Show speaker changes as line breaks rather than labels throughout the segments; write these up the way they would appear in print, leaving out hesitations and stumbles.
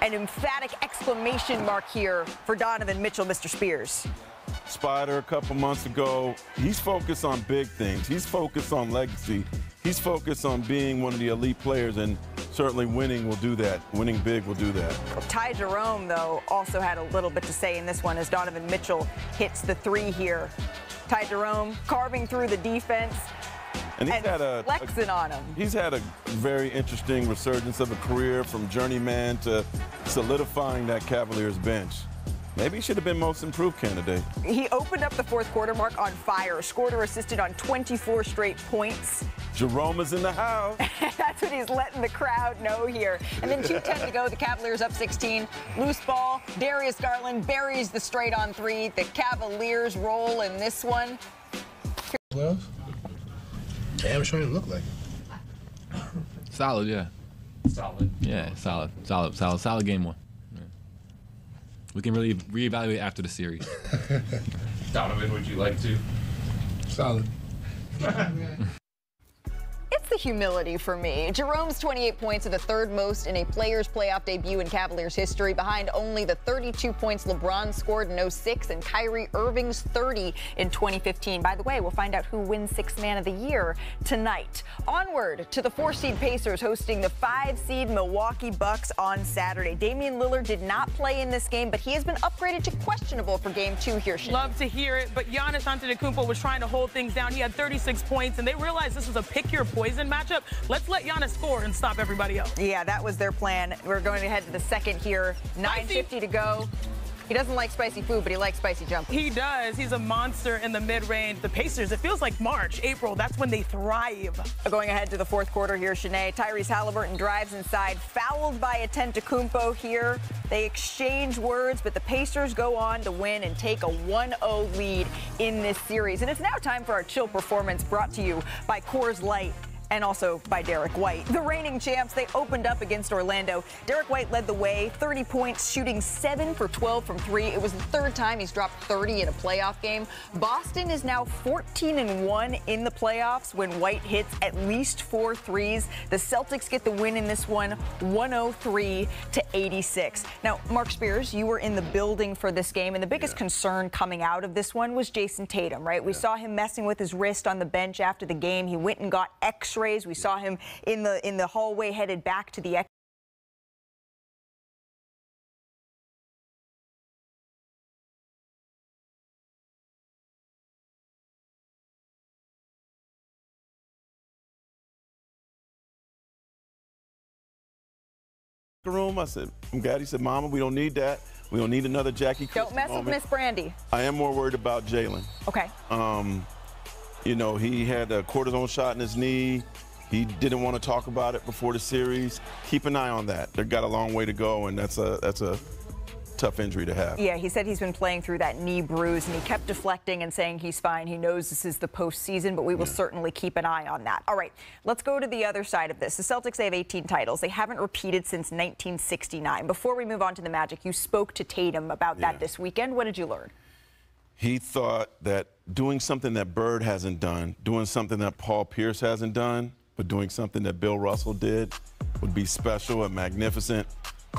an emphatic exclamation mark here for Donovan Mitchell, Mr. Spears.
Spider a couple months ago, he's focused on big things. He's focused on legacy. He's focused on being one of the elite players, and certainly winning will do that. Winning big will do that.
Well, Ty Jerome, though, also had a little bit to say in this one as Donovan Mitchell hits the three here. Ty Jerome carving through the defense
and he's had
flexing on him.
He's had a very interesting resurgence of a career from journeyman to solidifying that Cavaliers bench. Maybe he should have been most improved candidate.
He opened up the fourth quarter mark on fire, scored or assisted on 24 straight points.
Jerome is in the house.
That's what he's letting the crowd know here. And then 2:10 to go, the Cavaliers up 16. Loose ball, Darius Garland buries the straight on three. The Cavaliers roll in this one.
Well, damn sure it look like.
Solid, yeah.
Solid.
Yeah, solid game one. Yeah. We can really reevaluate after the series.
Donovan, would you like to?
Solid.
It's the humility for me. Jerome's 28 points are the third most in a player's playoff debut in Cavaliers history, behind only the 32 points LeBron scored in 06 and Kyrie Irving's 30 in 2015. By the way, we'll find out who wins Sixth Man of the Year tonight. Onward to the 4-seed Pacers hosting the 5-seed Milwaukee Bucks on Saturday. Damian Lillard did not play in this game, but he has been upgraded to questionable for Game 2 here.
Love to hear it, but Giannis Antetokounmpo was trying to hold things down. He had 36 points, and they realized this was a pick-your-poison matchup. Let's let Giannis score and stop everybody else.
Yeah, that was their plan. We're going to head to the second here. 9:50 to go. He doesn't like spicy food, but he likes spicy jumpers.
He does. He's a monster in the mid-range. The Pacers, it feels like March, April. That's when they thrive.
Going ahead to the fourth quarter here, Shanae. Tyrese Halliburton drives inside, fouled by Antetokounmpo here. They exchange words, but the Pacers go on to win and take a 1-0 lead in this series. And it's now time for our chill performance, brought to you by Coors Light and also by Derek White. The reigning champs, they opened up against Orlando. Derek White led the way, 30 points, shooting 7 for 12 from 3. It was the third time he's dropped 30 in a playoff game. Boston is now 14-1 in the playoffs when White hits at least 4 threes. The Celtics get the win in this one, 103-86. Now, Mark Spears, you were in the building for this game, and the biggest concern coming out of this one was Jason Tatum, right? We saw him messing with his wrist on the bench after the game. He went and got X-rays. We saw him in the hallway headed back to the
room. I said, I'm glad. He said, Mama, we don't need that. We don't need another Jackie Christie
Don't mess
moment.
with Miss Brandy.
I am more worried about Jalen.
Okay.
You know, he had a cortisone shot in his knee. He didn't want to talk about it before the series. Keep an eye on that. They've got a long way to go, and that's a tough injury to have.
Yeah, he said he's been playing through that knee bruise, and he kept deflecting and saying he's fine. He knows this is the postseason, but we will certainly keep an eye on that. All right, let's go to the other side of this. The Celtics, they have 18 titles. They haven't repeated since 1969. Before we move on to the Magic, you spoke to Tatum about that this weekend. What did you learn?
He thought that doing something that Bird hasn't done, doing something that Paul Pierce hasn't done, but doing something that Bill Russell did would be special and magnificent.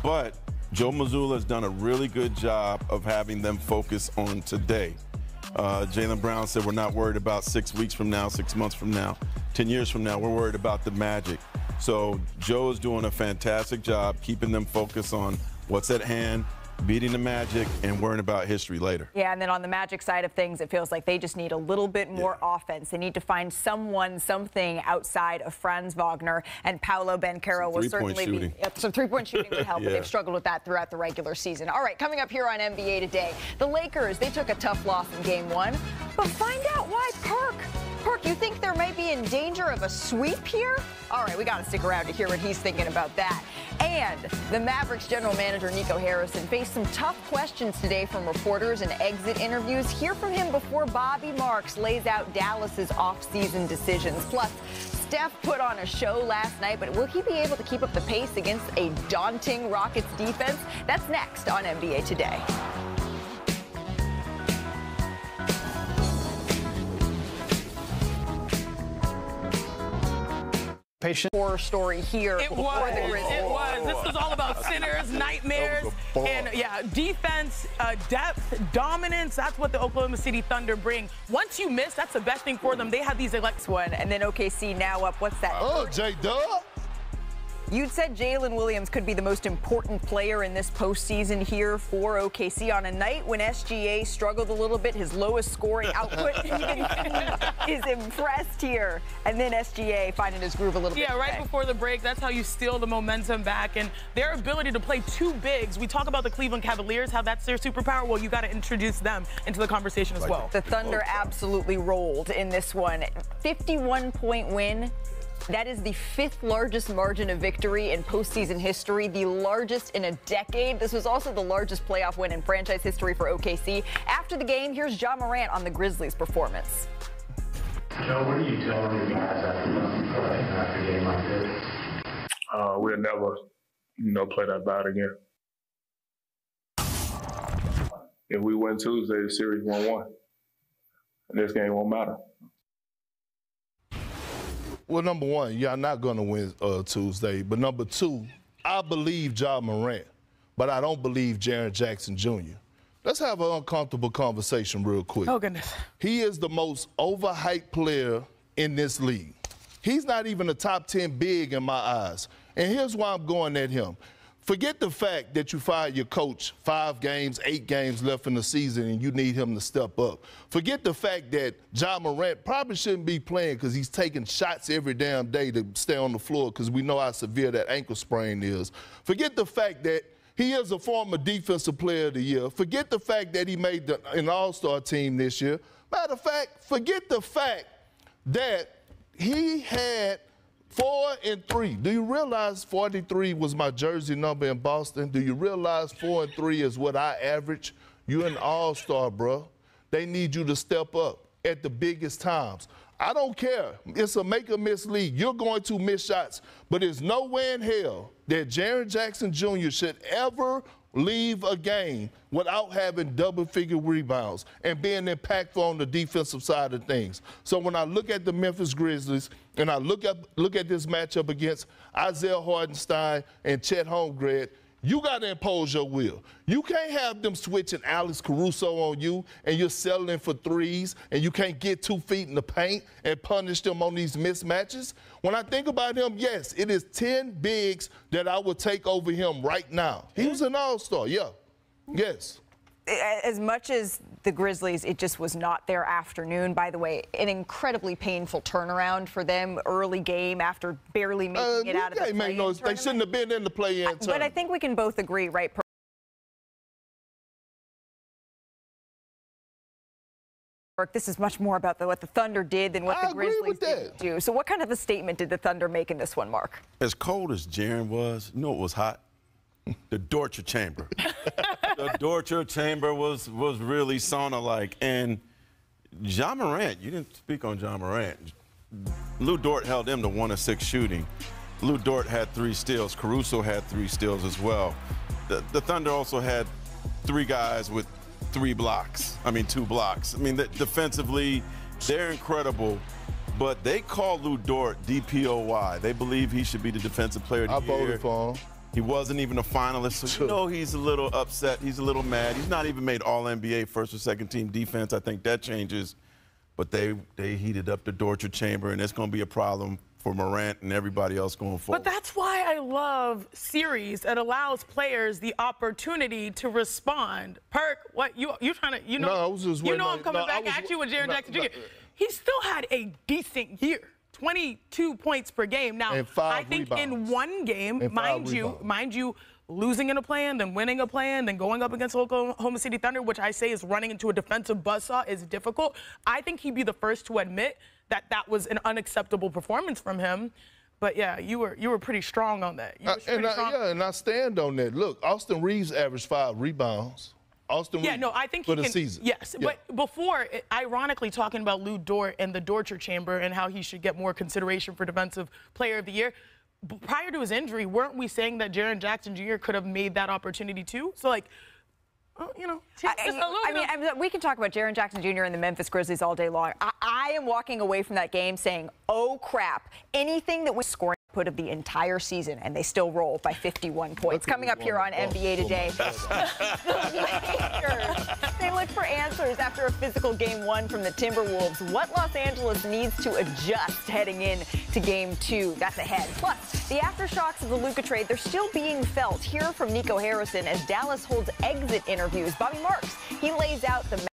But Joe Mazzulla has done a really good job of having them focus on today. Jaylen Brown said we're not worried about 6 weeks from now, 6 months from now, 10 years from now. We're worried about the Magic. So Joe is doing a fantastic job keeping them focused on what's at hand, beating the Magic, and worrying about history later.
Yeah, and then on the Magic side of things, it feels like they just need a little bit more offense. They need to find something outside of Franz Wagner, and Paolo Banchero will certainly be. Some three-point shooting would help, but they've struggled with that throughout the regular season. All right, coming up here on NBA Today, the Lakers, they took a tough loss in Game 1, but find out why. Perk, you think there may be in danger of a sweep here? All right, we got to stick around to hear what he's thinking about that. And the Mavericks general manager, Nico Harrison, faced some tough questions today from reporters and exit interviews. Hear from him before Bobby Marks lays out Dallas's offseason decisions. Plus, Steph put on a show last night, but will he be able to keep up the pace against a daunting Rockets defense? That's next on NBA Today.
Patient.
Horror story here.
It was. It was. This was all about sinners, nightmares, and defense, depth, dominance. That's what the Oklahoma City Thunder bring. Once you miss, that's the best thing for them. They have these one, and then OKC now up. What's that?
Oh, J-Dub.
You'd said Jalen Williams could be the most important player in this postseason here for OKC on a night when SGA struggled a little bit, his lowest scoring output. Even he is impressed here. And then SGA finding his groove a little bit.
Yeah, right before the break, that's how you steal the momentum back. And their ability to play two bigs. We talk about the Cleveland Cavaliers, how that's their superpower. Well, you got to introduce them into the conversation as well.
The Thunder absolutely rolled in this one. 51-point win. That is the 5th largest margin of victory in postseason history, the largest in a decade. This was also the largest playoff win in franchise history for OKC. After the game, here's Ja Morant on the Grizzlies' performance.
Joe, what are you telling your guys after a game like this?
We'll never, play that bad again. If we win Tuesday, the series 1-1. And this game won't matter.
Well, number one, you're not going to win Tuesday. But number two, I believe Ja Morant, but I don't believe Jaren Jackson Jr. Let's have an uncomfortable conversation real quick.
Oh, goodness.
He is the most overhyped player in this league. He's not even a top 10 big in my eyes. And here's why I'm going at him. Forget the fact that you fired your coach 5 games, 8 games left in the season and you need him to step up. Forget the fact that Ja Morant probably shouldn't be playing because he's taking shots every damn day to stay on the floor because we know how severe that ankle sprain is. Forget the fact that he is a former defensive player of the year. Forget the fact that he made an all-star team this year. Matter of fact, forget the fact that he had 4 and 3. Do you realize 43 was my jersey number in Boston? Do you realize 4 and 3 is what I average? You're an all-star, bro. They need you to step up at the biggest times. I don't care. It's a make-or-miss league. You're going to miss shots. But there's no way in hell that Jaren Jackson Jr. should ever leave a game without having double-figure rebounds and being impactful on the defensive side of things. So when I look at the Memphis Grizzlies and I look at this matchup against Isaiah Hartenstein and Chet Holmgren, you got to impose your will. You can't have them switching Alex Caruso on you and you're settling for threes and you can't get 2 feet in the paint and punish them on these mismatches. When I think about him, yes, it is 10 bigs that I would take over him right now. He was an all-star, yeah. Yes.
As much as the Grizzlies, it just was not their afternoon. By the way, an incredibly painful turnaround for them. Early game after barely making it out of the play-in tournament.
They shouldn't have been in the play-in tournament.
But I think we can both agree, right? This is much more about what the Thunder did than what the Grizzlies didn't do. So what kind of a statement did the Thunder make in this one, Mark?
As cold as Jaren was, you know what was hot? The torture chamber. The torture chamber was really sauna-like. And Ja Morant, you didn't speak on Ja Morant. Lou Dort held him to 1 of 6 shooting. Lou Dort had 3 steals. Caruso had 3 steals as well. The Thunder also had 3 guys with 2 blocks. Defensively, they're incredible. But they call Lou Dort DPOY. They believe he should be the defensive player of the year.
I voted for him.
He wasn't even a finalist, so you know he's a little upset. He's a little mad. He's not even made All-NBA first or second team defense. I think that changes. But they heated up the torture chamber, and it's going to be a problem for Morant and everybody else going forward.
But that's why I love series. It allows players the opportunity to respond. Perk, what you trying to,
No, I was just
I'm coming back at you with Jaren Jackson Jr. He still had a decent year. 22 points per game. Now, I think rebounds. In one game, mind you, losing in a play-in, then winning a play-in, then going up against Oklahoma City Thunder, which I say is running into a defensive buzzsaw, is difficult. I think he'd be the first to admit that that was an unacceptable performance from him. But yeah, you were pretty strong on that.
And I stand on that. Look, Austin Reeves averaged 5 rebounds.
I think
for the season.
Yes, yeah. But before, ironically, talking about Lou Dort and the torture chamber and how he should get more consideration for Defensive Player of the Year, prior to his injury, weren't we saying that Jaren Jackson Jr. could have made that opportunity too? So, like, we can talk about Jaren Jackson Jr. and the Memphis Grizzlies all day long.
I am walking away from that game saying, oh, crap, anything that was scoring put of the entire season, and they still roll by 51 points. Coming up here on NBA Today, the Lakers, they look for answers after a physical Game 1 from the Timberwolves. What Los Angeles needs to adjust heading in to Game 2. That's ahead. Plus, the aftershocks of the Luka trade, they're still being felt. Hear from Nico Harrison as Dallas holds exit interviews. Bobby Marks, he lays out the